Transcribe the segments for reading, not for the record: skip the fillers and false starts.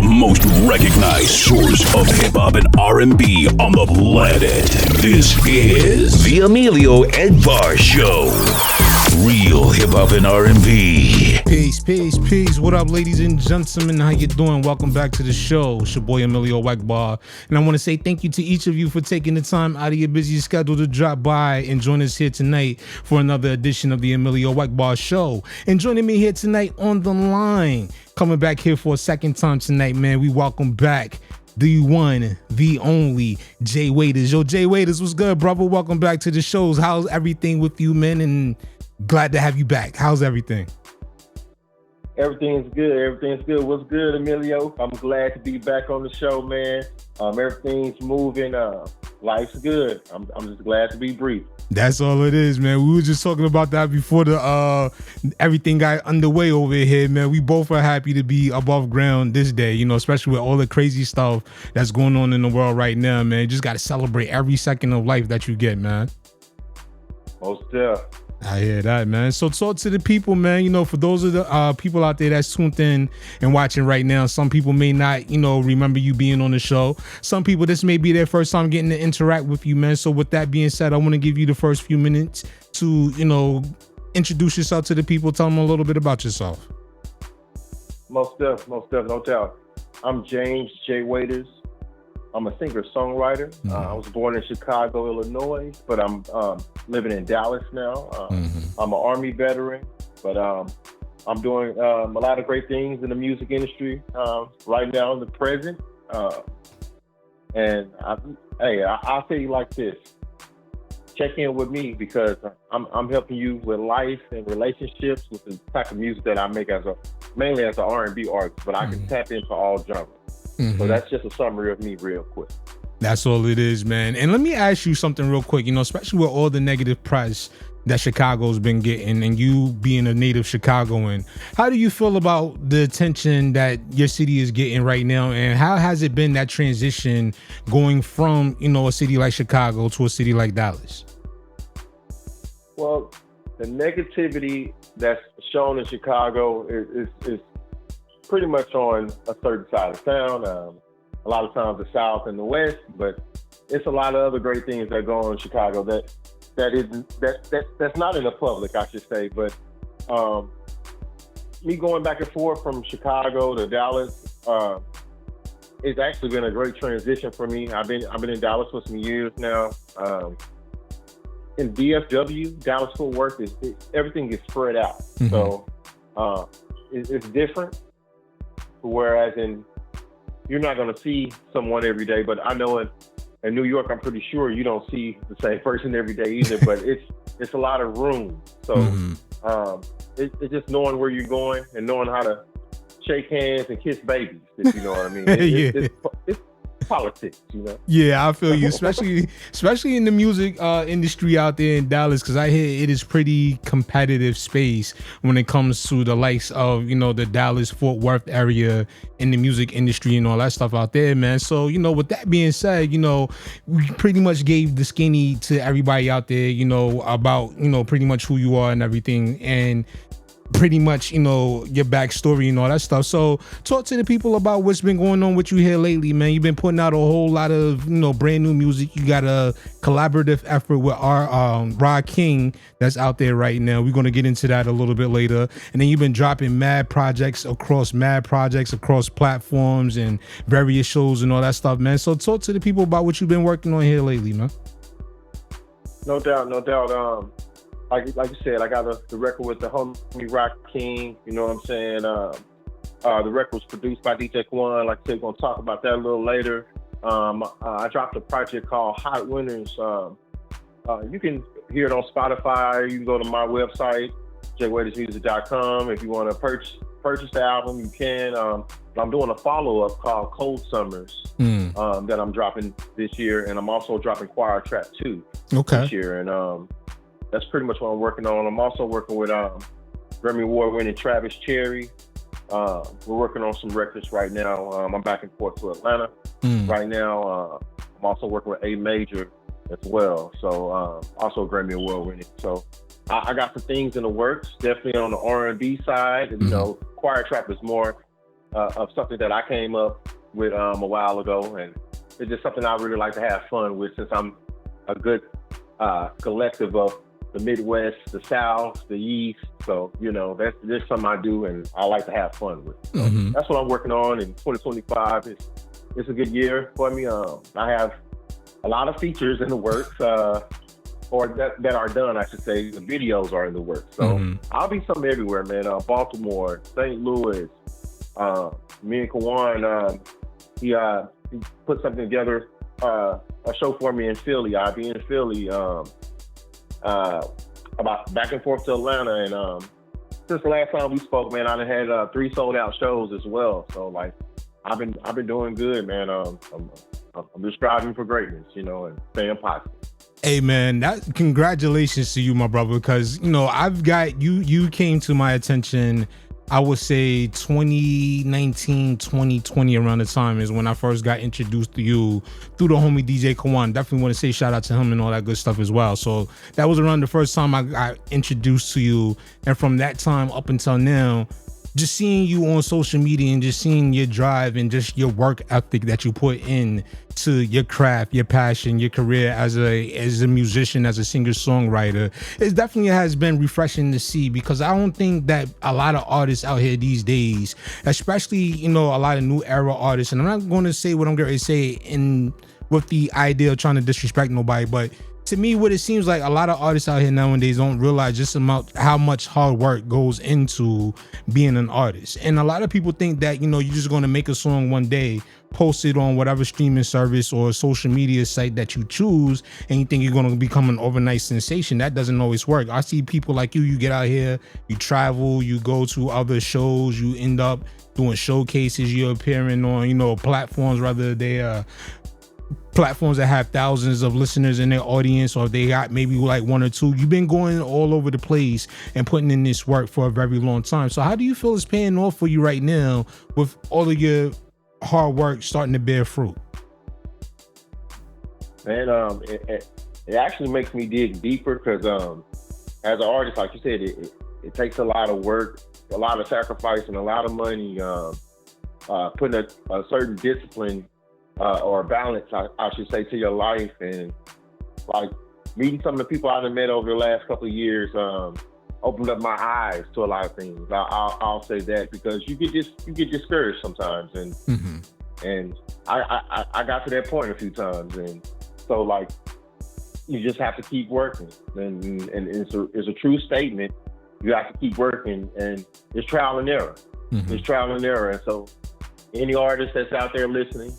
The most recognized source of hip-hop and R&B on the planet. This is the EMillio EgBar Show. Real hip-hop and R&B. Peace. What up, ladies and gentlemen? How you doing? Welcome back to the show. It's your boy EMillio EgBar. And I want to say thank you to each of you for taking the time out of your busy schedule to drop by and join us here tonight for another edition of the EMillio EgBar Show. And joining me here tonight on the line, coming back here for a second time tonight, man, we welcome back the one, the only, Jay Waiters. Yo, Jay Waiters, what's good, brother? Welcome back to the shows. How's everything with you, man? And glad to have you back. How's everything? Everything's good. What's good, EMillio? I'm glad to be back on the show, man. Everything's moving. Life's good. I'm just glad to be brief. That's all it is, man. We were just talking about that before the everything got underway over here, man. We both are happy to be above ground this day, you know, especially with all the crazy stuff that's going on in the world right now, man. You just got to celebrate every second of life that you get, man. Most definitely. I hear that, man. So talk to the people, man. You know, for those of the people out there that's tuned in and watching right now, some people may not, you know, remember you being on the show. Some people, this may be their first time getting to interact with you, man. So with that being said, I want to give you the first few minutes to, you know, introduce yourself to the people. Tell them a little bit about yourself. Most definitely, no doubt. I'm James J. Waiters. I'm a singer-songwriter. Mm-hmm. I was born in Chicago, Illinois, but I'm living in Dallas now. I'm an Army veteran, but I'm doing a lot of great things in the music industry right now in the present. And I'll tell you like this. Check in with me because I'm helping you with life and relationships with the type of music that I make mainly as an R&B artist, but I can tap into all genres. So that's just a summary of me real quick. That's all it is, man. And let me ask you something real quick, you know, especially with all the negative press that Chicago's been getting and you being a native Chicagoan, how do you feel about the attention that your city is getting right now? And how has it been, that transition going from, you know, a city like Chicago to a city like Dallas? Well, the negativity that's shown in Chicago is pretty much on a certain side of town. A lot of times the South and the West, but it's a lot of other great things that go on in Chicago that's not in the public, I should say. But me going back and forth from Chicago to Dallas, it's actually been a great transition for me. I've been in Dallas for some years now. In DFW, Dallas-Fort Worth, everything is spread out. Mm-hmm. So it's different. Whereas you're not going to see someone every day, but I know in New York, I'm pretty sure you don't see the same person every day either, but it's a lot of room. So it's just knowing where you're going and knowing how to shake hands and kiss babies, if you know what I mean. It's politics, you know. Yeah, I feel you, especially in the music industry out there in Dallas, because I hear it is pretty competitive space when it comes to the likes of, you know, the Dallas-Fort Worth area in the music industry and all that stuff out there, man. So, you know, with that being said, you know, we pretty much gave the skinny to everybody out there, you know, about, you know, pretty much who you are and everything, and pretty much, you know, your backstory and all that stuff. So talk to the people about what's been going on with you here lately, man. You've been putting out a whole lot of, you know, brand new music. You got a collaborative effort with RA King that's out there right now. We're going to get into that a little bit later. And then you've been dropping mad projects across platforms and various shows and all that stuff, man. So talk to the people about what you've been working on here lately, man. No doubt. Like you said, I got the record with the homie RA King, you know what I'm saying? The record was produced by DJ Kawon. Like I said, we're going to talk about that a little later. I dropped a project called Hot Winners. You can hear it on Spotify. You can go to my website, jwaitersmusic.com. If you want to purchase the album, you can. I'm doing a follow-up called Cold Summers that I'm dropping this year. And I'm also dropping Choir Trap 2 this year. And that's pretty much what I'm working on. I'm also working with Grammy Award-winning Travis Cherry. We're working on some records right now. I'm back and forth to Atlanta right now. I'm also working with A Major as well. So also Grammy Award-winning. So I got some things in the works, definitely on the R&B side. You know, Choir Trap is more of something that I came up with a while ago, and it's just something I really like to have fun with, since I'm a good collective of the Midwest, the South, the East. So, that's just something I do and I like to have fun with. So that's what I'm working on in 2025. It's a good year for me. I have a lot of features in the works, or that are done, I should say. The videos are in the works. So I'll be something everywhere, man. Baltimore, St. Louis, me and Kawon, he put something together, a show for me in Philly. I'll be in Philly, about back and forth to Atlanta, and since the last time we spoke, man, I done had 3 sold out shows as well. So like, I've been doing good, man. I'm just striving for greatness, and staying positive. Hey man, congratulations to you, my brother, because I've got you came to my attention, I would say 2019, 2020, around the time is when I first got introduced to you through the homie DJ Kawon. Definitely want to say shout out to him and all that good stuff as well. So that was around the first time I got introduced to you. And from that time up until now, just seeing you on social media and just seeing your drive and just your work ethic that you put in to your craft, your passion, your career as a musician, as a singer-songwriter, it definitely has been refreshing to see, because I don't think that a lot of artists out here these days, especially, a lot of new era artists, and I'm not going to say what I'm going to say with the idea of trying to disrespect nobody, but to me, what it seems like, a lot of artists out here nowadays don't realize just how much hard work goes into being an artist. And a lot of people think that, you're just going to make a song one day, post it on whatever streaming service or social media site that you choose, and you think you're going to become an overnight sensation. That doesn't always work. I see people like you get out here, you travel, you go to other shows, you end up doing showcases, you're appearing on, platforms, whether they are platforms that have thousands of listeners in their audience, or they got maybe like 1 or 2. You've been going all over the place and putting in this work for a very long time. So how do you feel it's paying off for you right now with all of your hard work starting to bear fruit? Man, it actually makes me dig deeper, because as an artist, like you said, it takes a lot of work, a lot of sacrifice, and a lot of money, putting a certain discipline or balance, I should say, to your life. And like meeting some of the people I've met over the last couple of years opened up my eyes to a lot of things. I'll say that, because you get discouraged sometimes, and I got to that point a few times, and so like you just have to keep working, and it's a true statement. You have to keep working, and it's trial and error. It's trial and error, and so any artist that's out there listening,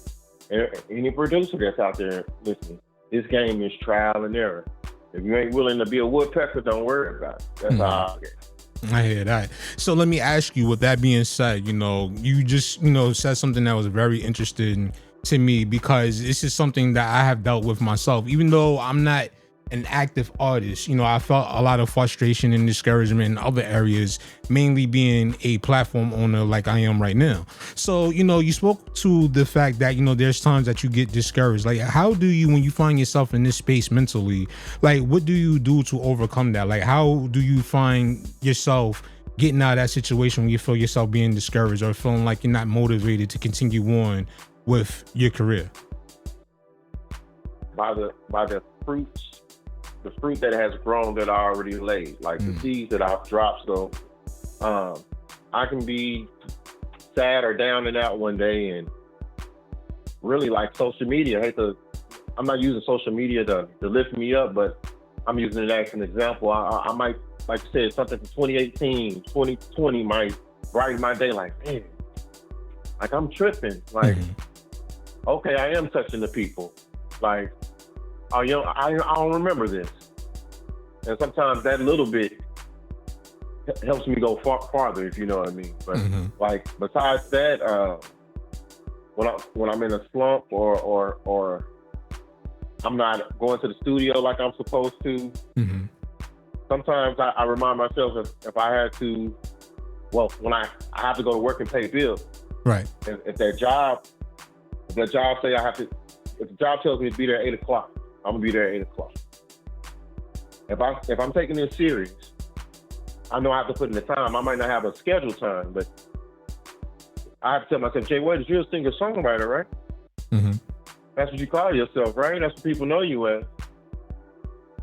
any producer that's out there listening, this game is trial and error. If you ain't willing to be a woodpecker, don't worry about it. That's how I get. I hear that. So let me ask you, with that being said, you just, said something that was very interesting to me, because this is something that I have dealt with myself. Even though I'm not an active artist, I felt a lot of frustration and discouragement in other areas, mainly being a platform owner like I am right now. So, you spoke to the fact that, there's times that you get discouraged. Like, how do you, when you find yourself in this space mentally, like, what do you do to overcome that? Like, how do you find yourself getting out of that situation when you feel yourself being discouraged or feeling like you're not motivated to continue on with your career? By the fruits, the fruit that has grown that I already laid, like the seeds that I've dropped. So I can be sad or down and out one day, and really, like, social media, I'm not using social media to lift me up, but I'm using it as an example. I might, like I said, something from 2018, 2020 might brighten my day, like, man, like I'm tripping. Like, okay, I am touching the people. Like, oh, I don't remember this. And sometimes that little bit helps me go farther, if you know what I mean. But like, besides that, when I'm in a slump or I'm not going to the studio like I'm supposed to, sometimes I remind myself if I had to, when I have to go to work and pay bills. Right. If the job say I have to, if the job tells me to be there at 8 o'clock, I'm gonna be there at 8 o'clock. If I'm taking this serious, I know I have to put in the time. I might not have a scheduled time, but I have to tell myself, Jay Wade, you're a singer-songwriter, right? Mm-hmm. That's what you call yourself, right? That's what people know you as.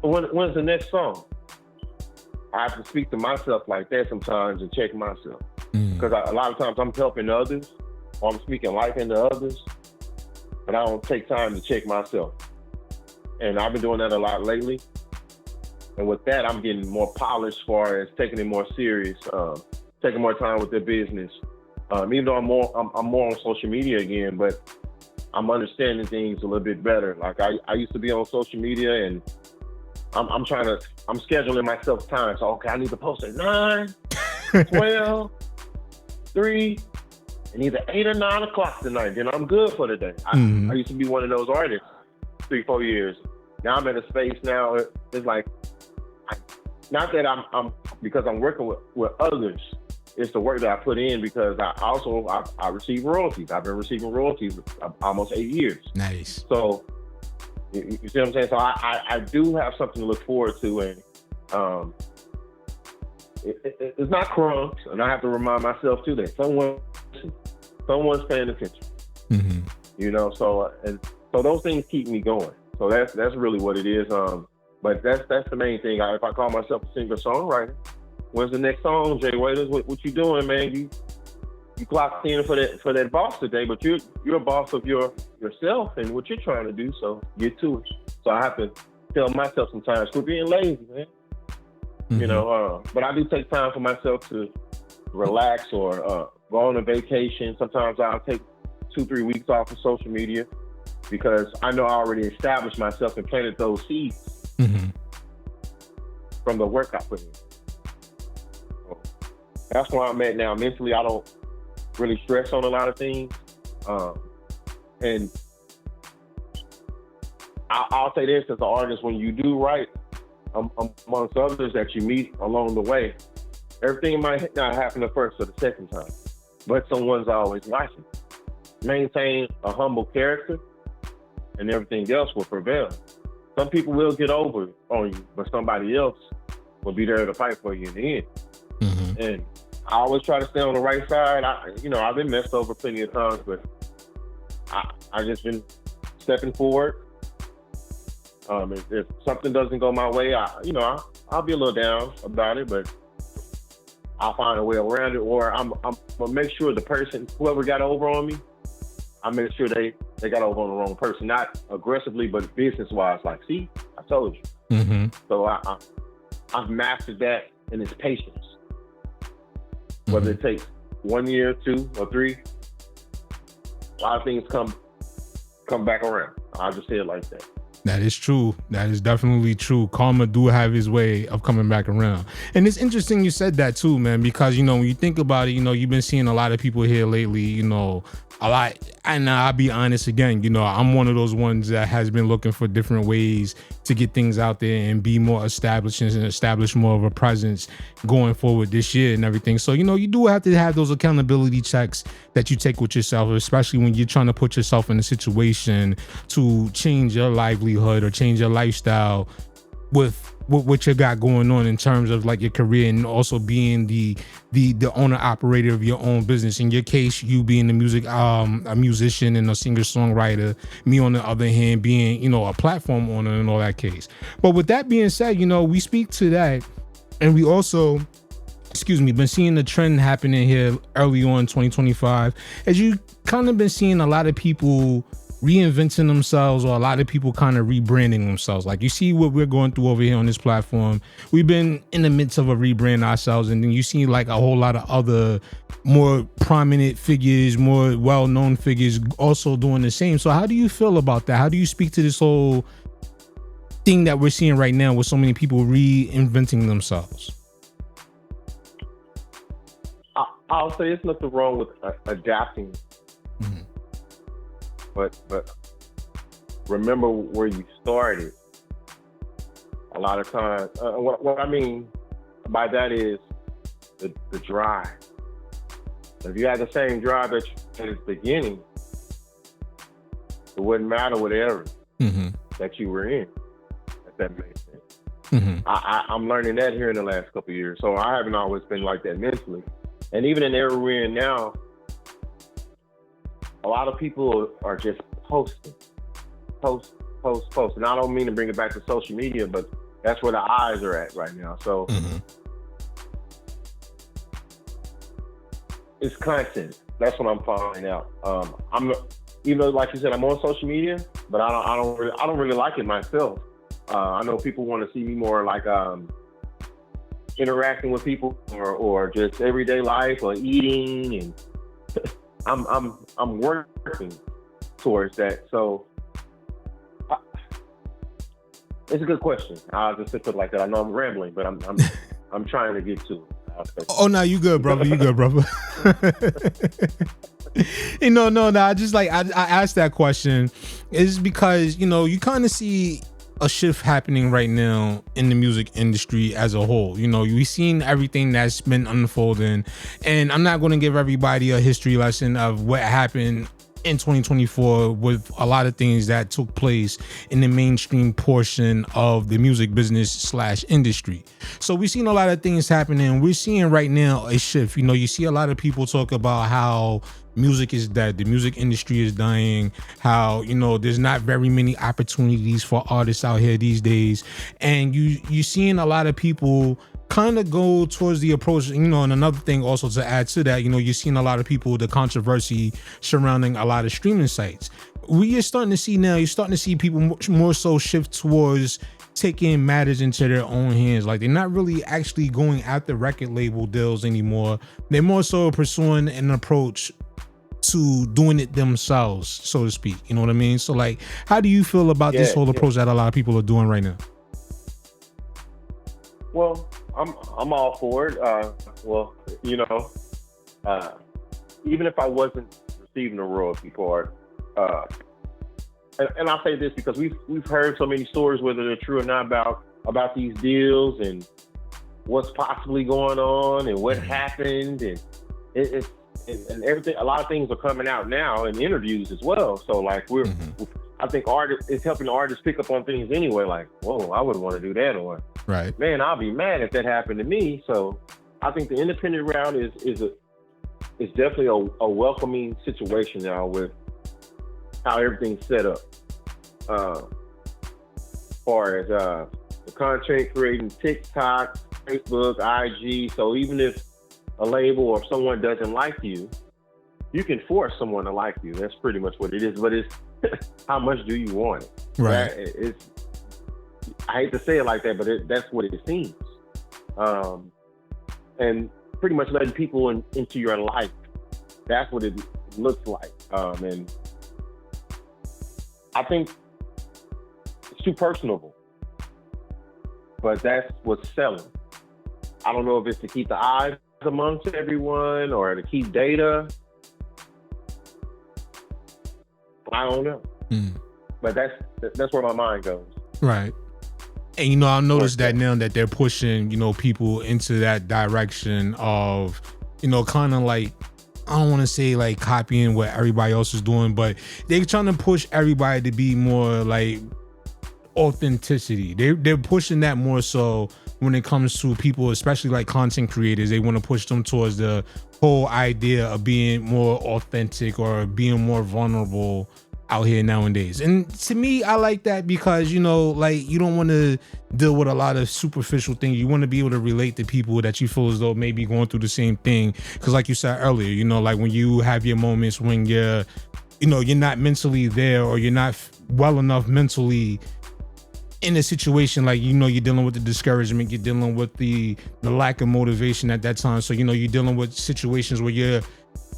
But when's the next song? I have to speak to myself like that sometimes and check myself. Because a lot of times I'm helping others or I'm speaking life into others, but I don't take time to check myself. And I've been doing that a lot lately. And with that, I'm getting more polished as far as taking it more serious, taking more time with their business. Even though I'm more on social media again, but I'm understanding things a little bit better. Like I used to be on social media, and I'm scheduling myself time. So okay, I need to post at 9, 12, 3, and either 8 or 9 o'clock tonight. Then I'm good for the day. I used to be one of those artists 3-4 years. Now I'm at a space now. It's like, not that I'm because I'm working with others. It's the work that I put in because I receive royalties. I've been receiving royalties almost 8 years. Nice. So you see what I'm saying? So I do have something to look forward to, and it's not crumbs, and I have to remind myself too that someone's paying attention. Mm-hmm. You know, so those things keep me going. So that's really what it is. But that's the main thing. If I call myself a singer-songwriter, when's the next song, Jay Waiters? What you doing, man? You clocked in for that boss today, but you're a boss of yourself and what you're trying to do. So get to it. So I have to tell myself sometimes, quit being lazy, man. Mm-hmm. You know, but I do take time for myself to relax or go on a vacation. Sometimes I'll take 2-3 weeks off of social media because I know I already established myself and planted those seeds from the work I put in. So that's where I'm at now. Mentally, I don't really stress on a lot of things. And I'll say this as an artist, when you do right, amongst others that you meet along the way, everything might not happen the first or the second time, but someone's always watching. Maintain a humble character and everything else will prevail. Some people will get over on you, but somebody else will be there to fight for you in the end. Mm-hmm. And I always try to stay on the right side. I've been messed over plenty of times, but I just been stepping forward. If something doesn't go my way, I'll be a little down about it, but I'll find a way around it. Or I'm gonna make sure the person, whoever got over on me, I make sure they got over on the wrong person, not aggressively, but business-wise. Like, see, I told you. Mm-hmm. So I've mastered that, and it's patience. Mm-hmm. Whether it takes 1 year, 2 or 3, a lot of things come back around. I'll just say it like that. That is true. That is definitely true. Karma do have his way of coming back around. And it's interesting you said that too, man, because, when you think about it, you've been seeing a lot of people here lately, a lot. And I'll be honest again, I'm one of those ones that has been looking for different ways to get things out there and be more established and establish more of a presence going forward this year and everything. So, you do have to have those accountability checks that you take with yourself, especially when you're trying to put yourself in a situation to change your livelihood or change your lifestyle with what you got going on in terms of like your career, and also being the owner operator of your own business. In your case, you being a musician and a singer songwriter, me on the other hand being a platform owner and all that case. But with that being said, we speak to that, and we also been seeing the trend happening here early on 2025, as you kind of been seeing a lot of people reinventing themselves, or a lot of people kind of rebranding themselves. Like, you see what we're going through over here on this platform. We've been in the midst of a rebrand ourselves, and then you see like a whole lot of other more prominent figures, more well-known figures also doing the same. So how do you feel about that? How do you speak to this whole thing that we're seeing right now with so many people reinventing themselves? I'll say there's nothing wrong with adapting. Mm-hmm. But remember where you started. A lot of times, what I mean by that is the drive. If you had the same drive at the beginning, it wouldn't matter what area that you were in, if that makes sense. Mm-hmm. I'm learning that here in the last couple of years. So I haven't always been like that mentally. And even in the area we're in now, a lot of people are just posting, post. And I don't mean to bring it back to social media, but that's where the eyes are at right now. So it's content. That's what I'm finding out. I'm, like you said, I'm on social media, but I don't really like it myself. I know people want to see me more like interacting with people or just everyday life or eating, and I'm working towards that. So it's a good question. I'll just put it like that. I know I'm rambling, but I'm trying to get to it. Oh no, you good, brother. You good, brother. I just I asked that question is because you kind of see a shift happening right now in the music industry as a whole. We've seen everything that's been unfolding, and I'm not going to give everybody a history lesson of what happened in 2024 with a lot of things that took place in the mainstream portion of the music business / industry. So we've seen a lot of things happening. We're seeing right now a shift. You see a lot of people talk about how music is dead, the music industry is dying, how there's not very many opportunities for artists out here these days, and you're seeing a lot of people kind of go towards the approach, and another thing also to add to that, you're seeing a lot of people, the controversy surrounding a lot of streaming sites. You're starting to see people more so shift towards taking matters into their own hands. Like, they're not really actually going after record label deals anymore. They're more so pursuing an approach to doing it themselves, so to speak. You know what I mean? So how do you feel about this whole approach that a lot of people are doing right now? Well, I'm all for it. Even if I wasn't receiving a royalty for it, and I'll say this because we've heard so many stories, whether they're true or not, about these deals and what's possibly going on and what happened, and and everything. A lot of things are coming out now in interviews as well. So I think it's helping the artists pick up on things anyway. Like, whoa, I wouldn't want to do that, or right, man, I'll be mad if that happened to me. So I think the independent route is definitely a welcoming situation now with how everything's set up. As far as the content creating, TikTok, Facebook, IG. So even if a label or someone doesn't like you, you can force someone to like you. That's pretty much what it is. But it's how much do you want it? Right. I hate to say it like that, but that's what it seems. And pretty much letting people into your life. That's what it looks like. And I think it's too personable. But that's what's selling. I don't know if it's to keep the eyes amongst everyone or to keep data. I don't know. But that's where my mind goes. Right. And I noticed that now that they're pushing, people into that direction of, kind of like, I don't want to say like copying what everybody else is doing, but they're trying to push everybody to be more like authenticity. They're pushing that more so when it comes to people, especially like content creators. They want to push them towards the whole idea of being more authentic or being more vulnerable out here nowadays. And to me, I like that because, you don't want to deal with a lot of superficial things. You want to be able to relate to people that you feel as though may be going through the same thing. Because like you said earlier, like when you have your moments when you're not mentally there, or you're not well enough mentally in a situation, like, you're dealing with the discouragement, you're dealing with the lack of motivation at that time. So, you're dealing with situations where you're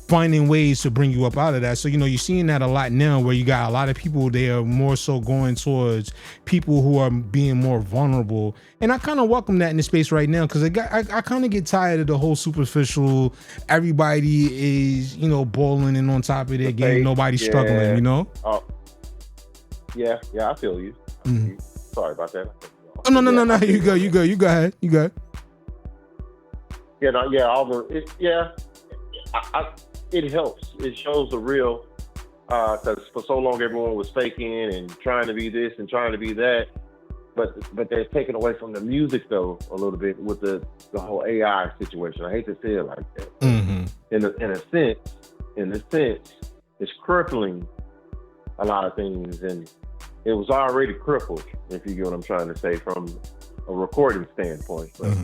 finding ways to bring you up out of that. So, you're seeing that a lot now, where you got a lot of people there more so going towards people who are being more vulnerable. And I kind of welcome that in the space right now, because I kind of get tired of the whole superficial, everybody is, balling and on top of their game, nobody's struggling, Yeah, I feel you. Sorry about that. Oh, no. You go ahead. It helps. It shows the real, because for so long everyone was faking and trying to be this and trying to be that, but they're taken away from the music though a little bit with the whole AI situation. I hate to say it like that. In a sense, crippling a lot of things, and it was already crippled, if you get what I'm trying to say, from a recording standpoint. But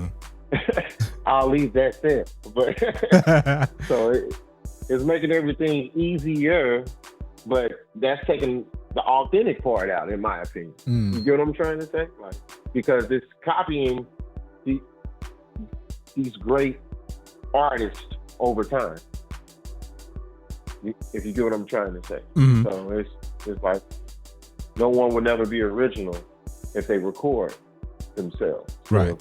I'll leave that there. But so it's making everything easier, but that's taking the authentic part out, in my opinion. You get what I'm trying to say? Like, because it's copying these great artists over time. If you get what I'm trying to say. So it's like no one would never be original if they record themselves. Right.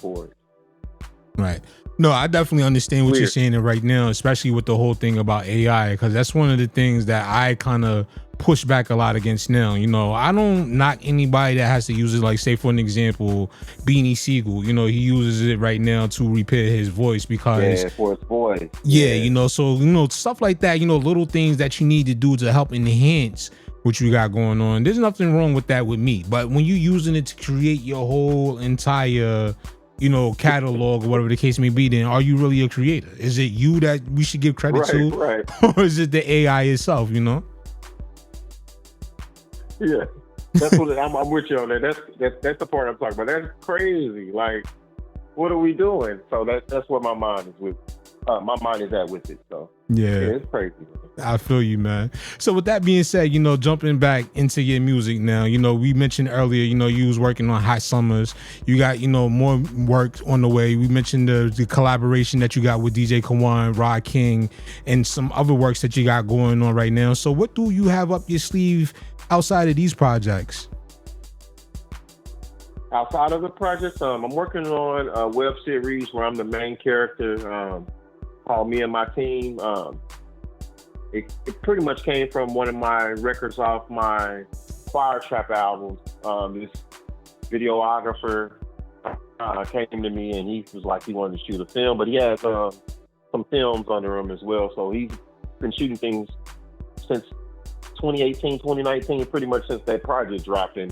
Right. No, I definitely understand what you're saying right now, especially with the whole thing about AI, because that's one of the things that I kind of push back a lot against now. You know, I don't knock anybody that has to use it. Like, say for an example, Beanie Siegel, you know, he uses it right now to repair his voice because for his voice. You know, so, you know, stuff like that, you know, little things that you need to do to help enhance what you got going on. There's nothing wrong with that with me. But when you're using it to create your whole entire, you know, catalog or whatever the case may be, then are you really a creator? Is it you that we should give credit to? Or is it the AI itself, you know? Yeah, that's what I'm with you on that. That's the part I'm talking about. That's crazy. Like, what are we doing? So that's where my mind is with. My mind is at with it. So yeah, it's crazy. I feel you, man. So with that being said, you know, jumping back into your music now, you know, we mentioned earlier, you know, you was working on Hot Summers. You got, you know, more work on the way. We mentioned the collaboration that you got with DJ Kawon RA King and some other works that you got going on right now. So what do you have up your sleeve outside of these projects? Outside of the projects, I'm working on a web series where I'm the main character, called Me and My Team. It pretty much came from one of my records off my Choir Trap album. This videographer came to me and he was like, he wanted to shoot a film, but he has some films under him as well. So he's been shooting things since 2018, 2019, pretty much since that project dropped in.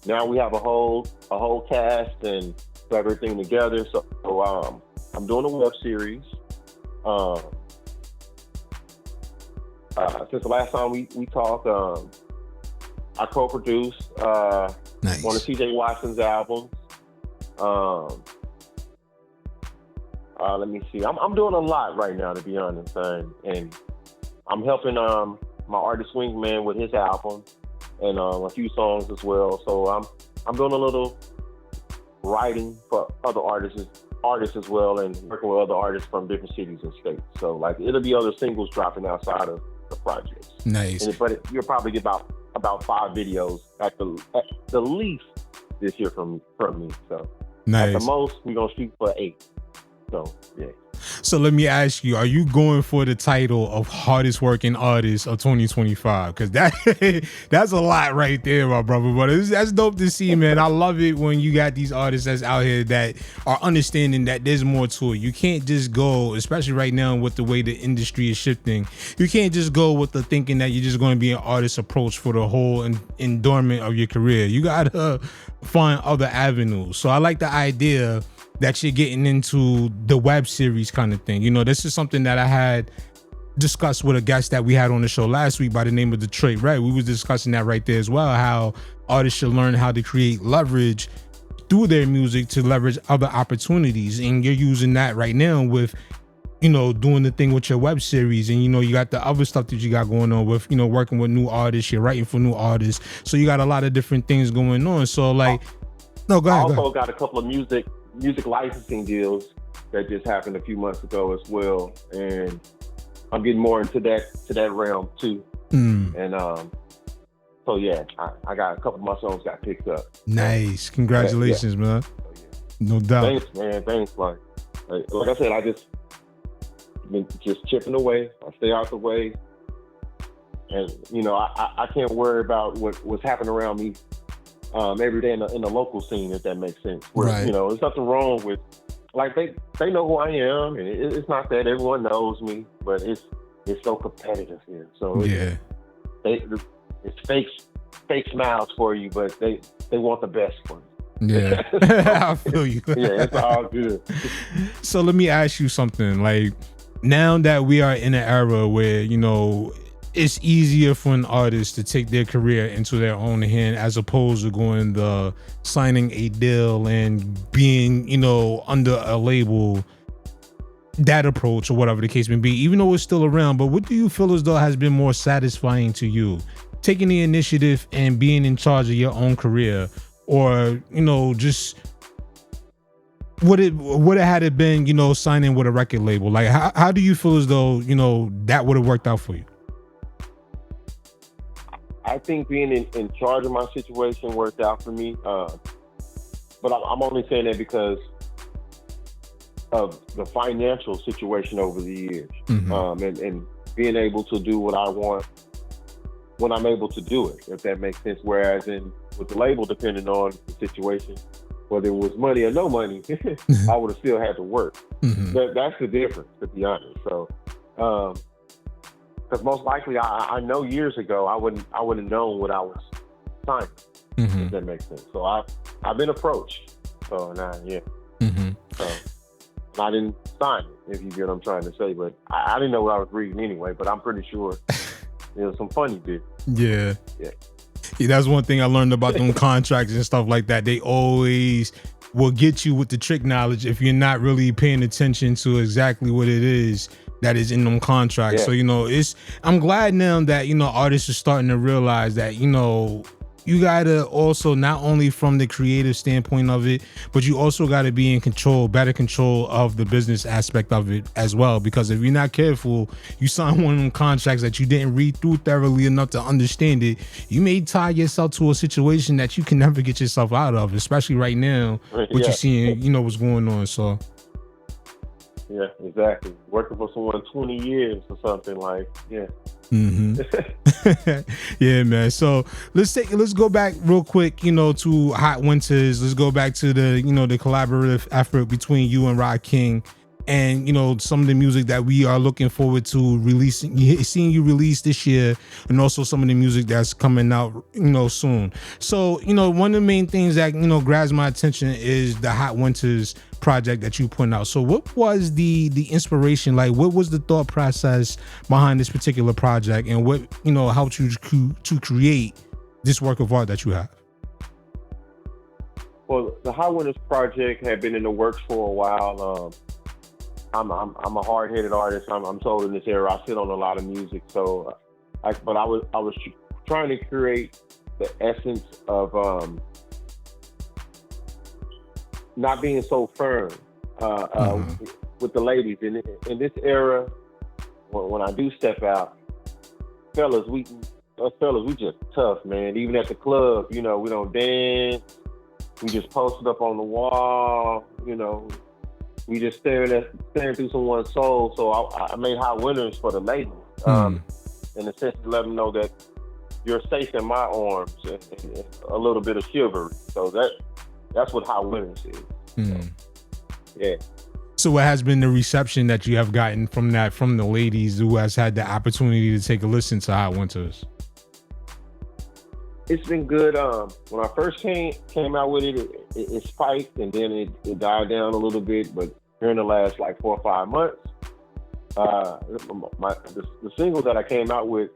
Now we have a whole cast and everything together. So I'm doing a web series. Since the last time we talked, I co-produced nice. One of CJ Watson's albums. Let me see. I'm doing a lot right now, to be honest, and I'm helping my artist Wingman with his album and a few songs as well. So I'm doing a little writing for other artists as well, and working with other artists from different cities and states. So like it'll be other singles dropping outside of the projects. Nice. But you'll probably get about 5 videos at the least this year from me. So nice. At the most we're gonna shoot for 8. So yeah. So let me ask you, are you going for the title of hardest working artist of 2025? Because that's a lot right there, my brother. But that's dope to see, man. I love it when you got these artists that's out here that are understanding that there's more to it. You can't just go, especially right now with the way the industry is shifting, you can't just go with the thinking that you're just going to be an artist approach for the whole endowment of your career. You got to find other avenues. So I like the idea that you're getting into the web series kind of thing. You know, this is something that I had discussed with a guest that we had on the show last week by the name of Detroit Red. We was discussing that right there as well, how artists should learn how to create leverage through their music to leverage other opportunities. And you're using that right now with, you know, doing the thing with your web series. And, you know, you got the other stuff that you got going on with, you know, working with new artists, you're writing for new artists. So you got a lot of different things going on. So like, no, go ahead. I also got a couple of music licensing deals that just happened a few months ago as well, and I'm getting more into that realm too. And so yeah, I got a couple of my songs got picked up. Nice, congratulations, man. No doubt. Thanks, man. Thanks. Like I said, I been just chipping away. I stay out the way, and you know, I can't worry about what's happening around me every day in the local scene, if that makes sense. Where, right. You know, there's nothing wrong with, like, they know who I am, and it's not that everyone knows me, but it's so competitive here. So yeah, it's fake smiles for you, but they want the best for you. Yeah, I feel you. Yeah, it's all good. So let me ask you something. Like, now that we are in an era where, you know, it's easier for an artist to take their career into their own hand as opposed to going the signing a deal and being, you know, under a label, that approach or whatever the case may be, even though it's still around. But what do you feel as though has been more satisfying to you? Taking the initiative and being in charge of your own career, or, you know, just would it had it been, you know, signing with a record label? Like, how do you feel as though, you know, that would have worked out for you? I think being in charge of my situation worked out for me. But I'm only saying that because of the financial situation over the years. And being able to do what I want when I'm able to do it, if that makes sense. Whereas with the label, depending on the situation, whether it was money or no money, I would have still had to work. That's the difference, to be honest. So, because most likely, I know years ago, I wouldn't have known what I was signing. If that makes sense. So I've been approached. So now, yeah. So I didn't sign it, if you get what I'm trying to say. But I didn't know what I was reading anyway. But I'm pretty sure there was some funny bit. Yeah. That's one thing I learned about them contracts and stuff like that. They always will get you with the trick knowledge if you're not really paying attention to exactly what it is that is in them contracts. So, you know, I'm glad now that, you know, artists are starting to realize that, you know, you gotta also, not only from the creative standpoint of it, but you also gotta be in control, better control of the business aspect of it as well. Because if you're not careful, you sign one of them contracts that you didn't read through thoroughly enough to understand it, you may tie yourself to a situation that you can never get yourself out of, especially right now, what you're seeing, you know, what's going on. So yeah, exactly. Working for someone 20 years or something, like, yeah. Yeah, man. So let's go back real quick, you know, to Hot Winters. Let's go back to the, you know, the collaborative effort between you and RA King, and, you know, some of the music that we are looking forward to releasing, seeing you release this year, and also some of the music that's coming out, you know, soon. So, you know, one of the main things that, you know, grabs my attention is the Hot Winters project that you put out. So what was the inspiration? Like, what was the thought process behind this particular project, and what, you know, helped you to create this work of art that you have? Well, the Hot Winters project had been in the works for a while. I'm a hard-headed artist. I'm told in this era I sit on a lot of music. So, I was trying to create the essence of not being so firm with the ladies. In this era, when I do step out, fellas, we just tough, man. Even at the club, you know, we don't dance. We just posted up on the wall, you know. We just staring through someone's soul. So I made Hot Winters for the ladies, in the sense to let them know that you're safe in my arms, and a little bit of chivalry. So that's what Hot Winters is. So, yeah. So what has been the reception that you have gotten from the ladies who has had the opportunity to take a listen to Hot Winters? It's been good. When I first came out with it spiked, and then it died down a little bit. But here in the last like 4 or 5 months, the single that I came out with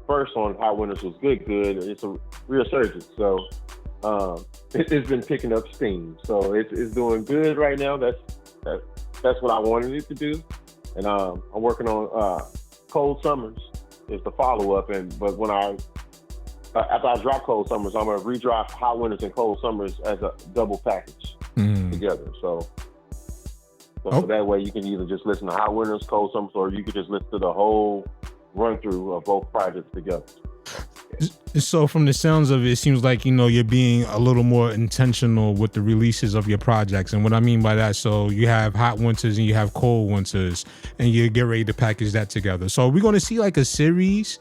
first on Hot Winters was good. It's a resurgence. So it's been picking up steam. So it's doing good right now. That's what I wanted it to do. And I'm working on Cold Summers is the follow up. But when after I drop Cold Summers, I'm gonna redrop Hot Winters and Cold Summers as a double package together. So that way you can either just listen to Hot Winters, Cold Summers, or you could just listen to the whole run through of both projects together. So from the sounds of it, it seems like, you know, you're being a little more intentional with the releases of your projects. And what I mean by that, so you have Hot Winters and you have Cold Winters, and you get ready to package that together. So are we going to see like a series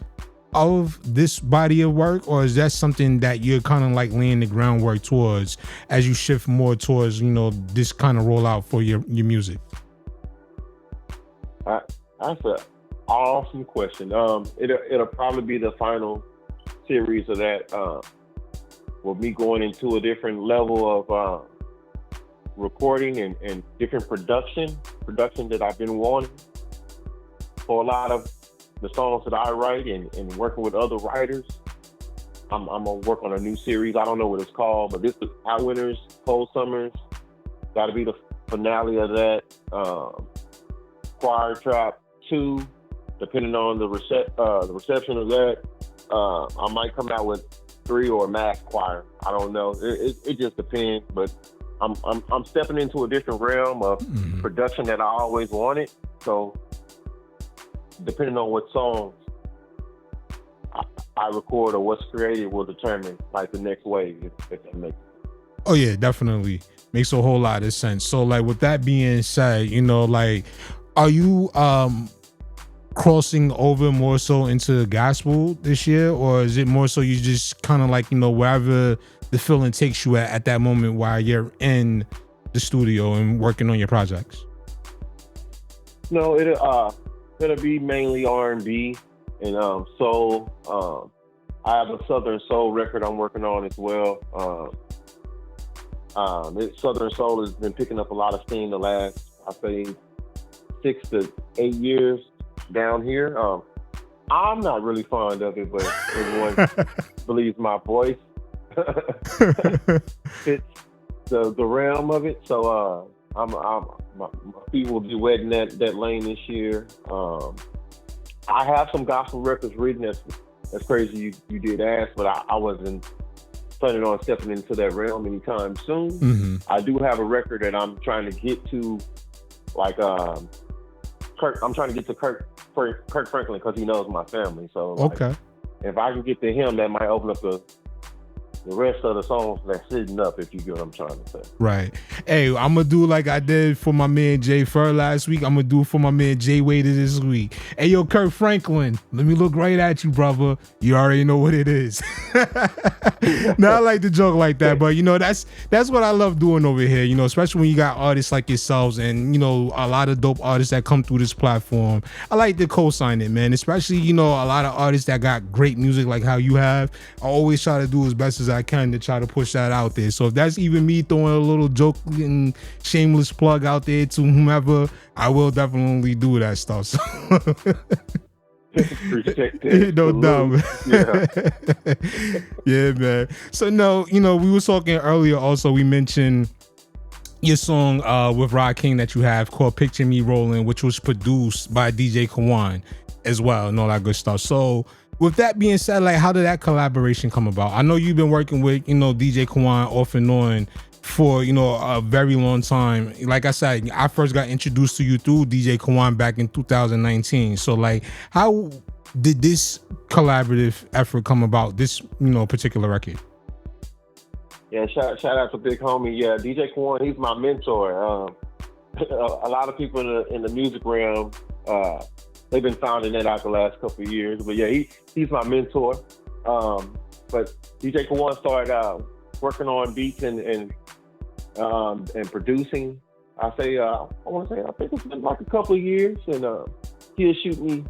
of this body of work, or is that something that you're kind of like laying the groundwork towards as you shift more towards, you know, this kind of rollout for your music? That's an awesome question. It'll probably be the final series of that, with me going into a different level of recording and different production that I've been wanting for a lot of the songs that I write and working with other writers. I'm gonna work on a new series. I don't know what it's called, but this is Hot Winters, Cold Summers. Got to be the finale of that. Choir Trap 2, depending on the reception of that. I might come out with 3 or Mac Choir. I don't know. It just depends. But I'm stepping into a different realm of production that I always wanted. So depending on what songs I record or what's created will determine like the next wave, if that makes sense. Oh yeah, definitely makes a whole lot of sense. So like with that being said, you know, like are you crossing over more so into gospel this year, or is it more so you just kind of like, you know, wherever the feeling takes you at that moment while you're in the studio and working on your projects? No, it'll be mainly R&B and soul. I have a Southern Soul record I'm working on as well. Southern Soul has been picking up a lot of steam the last, I say, 6 to 8 years down here. I'm not really fond of it, but everyone believes my voice fits the realm of it. So my feet will be wetting that lane this year. I have some gospel records written. That's crazy you did ask, but I wasn't planning on stepping into that realm anytime soon. Mm-hmm. I do have a record that I'm trying to get to, like Kirk. I'm trying to get to Kirk Franklin because he knows my family. So okay, if I can get to him, that might open up the rest of the songs that's sitting up, if you get what I'm trying to say. Right. Hey, I'm going to do like I did for my man Jay Fur last week. I'm going to do for my man Jay Wader this week. Hey, yo, Kirk Franklin, let me look right at you, brother. You already know what it is. Now, I like to joke like that, but, you know, that's what I love doing over here, you know, especially when you got artists like yourselves and, you know, a lot of dope artists that come through this platform. I like to co-sign it, man, especially, you know, a lot of artists that got great music like how you have. I always try to do as best as I can to try to push that out there. So if that's even me throwing a little joke and shameless plug out there to whomever, I will definitely do that stuff. So no doubt. Yeah, man. So no, you know, we were talking earlier also, we mentioned your song with RA King that you have called Picture Me Rolling, which was produced by DJ Kawon as well and all that good stuff. So with that being said, like, how did that collaboration come about? I know you've been working with, you know, DJ Kawon off and on for, you know, a very long time. Like I said, I first got introduced to you through DJ Kawon back in 2019. So, like, how did this collaborative effort come about, this, you know, particular record? Yeah, shout out to Big Homie. Yeah, DJ Kawon, he's my mentor. A lot of people in the music realm, they've been finding that out the last couple of years. But yeah, he's my mentor. But DJ Kawon started working on beats and producing. I think it's been like a couple of years. And he'll shoot me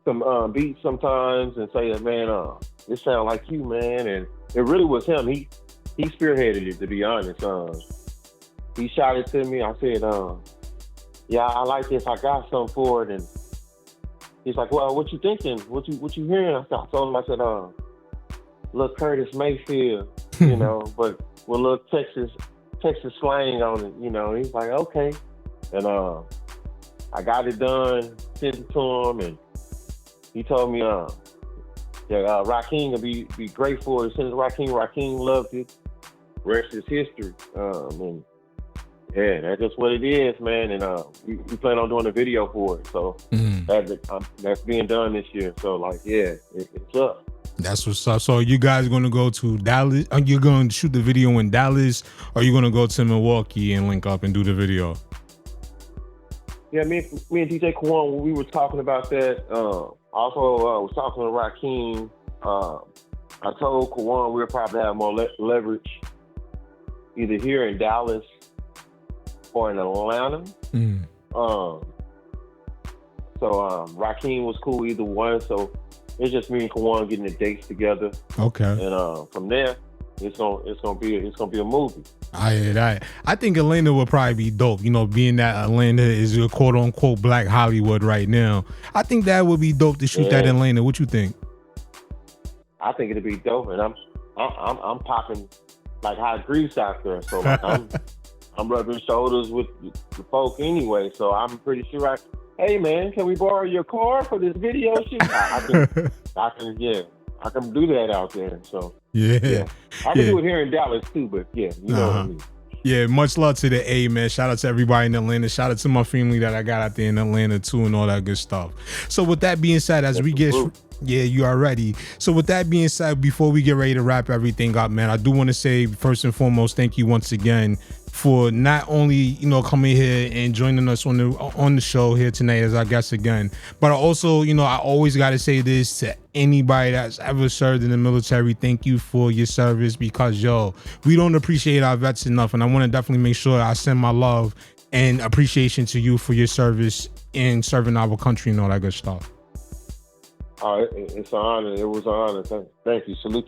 some beats sometimes and say, man, this sound like you, man. And it really was him. He spearheaded it, to be honest. He shot it to me. I said, yeah, I like this. I got something for it. And he's like, well, what you thinking? What you hearing? I told him, I said, look, Curtis Mayfield, you know, but with a little Texas slang on it, you know. He's like, okay. And I got it done, sent it to him, and he told me that RA King would be grateful. As soon as RA King loved it. Rest is history. And yeah, that's just what it is, man. And we plan on doing a video for it. So that's being done this year. So, like, yeah, it's up. That's what's up. So you guys going to go to Dallas? Are you going to shoot the video in Dallas? Or are you going to go to Milwaukee and link up and do the video? Yeah, me and DJ Kawon, we were talking about that. Also, was talking to RA King. I told Kawon we'll probably have more leverage either here in Dallas or in Atlanta. So RA King was cool either one. So it's just me and Kawon getting the dates together. Okay. And from there, it's gonna be a movie. I hear that. I think Atlanta would probably be dope. You know, being that Atlanta is a quote unquote Black Hollywood right now. I think that would be dope to shoot that in Atlanta. What you think? I think it'd be dope, and I'm popping like hot grease out there. So like, I'm rubbing shoulders with the folk anyway. So I'm pretty sure hey man, can we borrow your car for this video shoot? I can do that out there. So yeah. I can do it here in Dallas too, but you know what I mean. Yeah, much love to the A, man. Shout out to everybody in Atlanta. Shout out to my family that I got out there in Atlanta too, and all that good stuff. So with that being said, you are ready. So with that being said, before we get ready to wrap everything up, man, I do want to say first and foremost, thank you once again for not only, you know, coming here and joining us on the show here tonight as our guest again, but also, you know, I always got to say this to anybody that's ever served in the military. Thank you for your service, because we don't appreciate our vets enough, and I want to definitely make sure I send my love and appreciation to you for your service in serving our country and all that good stuff. It's an honor. It was an honor. Thank you. Salute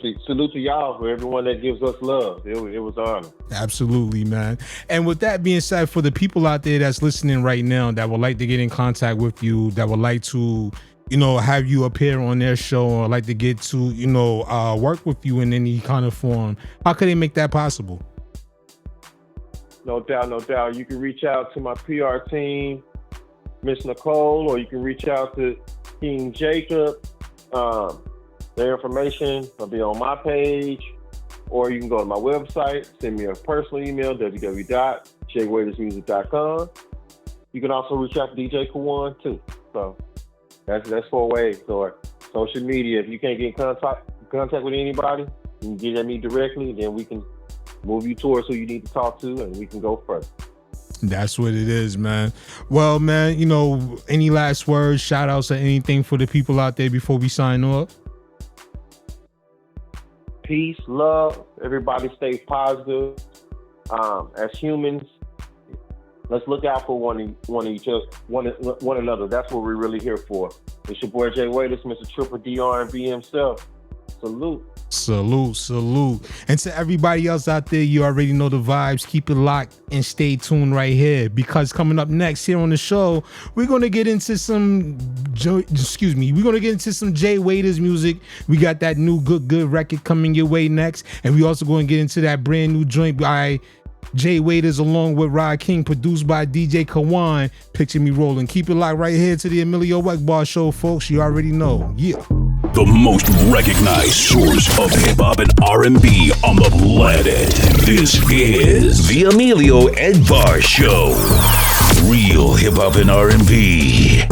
to y'all, for everyone that gives us love. It was an honor. Absolutely, man. And with that being said, for the people out there that's listening right now that would like to get in contact with you, that would like to, you know, have you appear on their show, or like to get to, you know, work with you in any kind of form, how could they make that possible? No doubt. You can reach out to my PR team, Miss Nicole, or you can reach out to King Jacob. Their information will be on my page, or you can go to my website, send me a personal email, www.jwaitersmusic.com. You can also reach out to DJ Kawon too. So that's 4 ways. Or social media. If you can't get in contact with anybody, you can get at me directly, then we can move you towards who you need to talk to, and we can go further. That's what it is, man. Well, man, you know, any last words, shout outs, or anything for the people out there before we sign off? Peace, love. Everybody stay positive. As humans, let's look out for one another. That's what we're really here for. It's your boy Jay Waiters, Mr. Triple D R&B himself. Salute. And to everybody else out there, you already know the vibes. Keep it locked and stay tuned right here, because coming up next here on the show, we're going to get into some Jay Waiters music. We got that new good record coming your way next, and we also going to get into that brand new joint by Jay Waiters along with RA King, produced by DJ Kawon. Picture me rolling. Keep it locked right here to the EMillio EgBar Show, folks. You already know. Yeah. The most recognized source of hip-hop and R&B on the planet. This is the EMillio EgBar Show. Real hip-hop and R&B.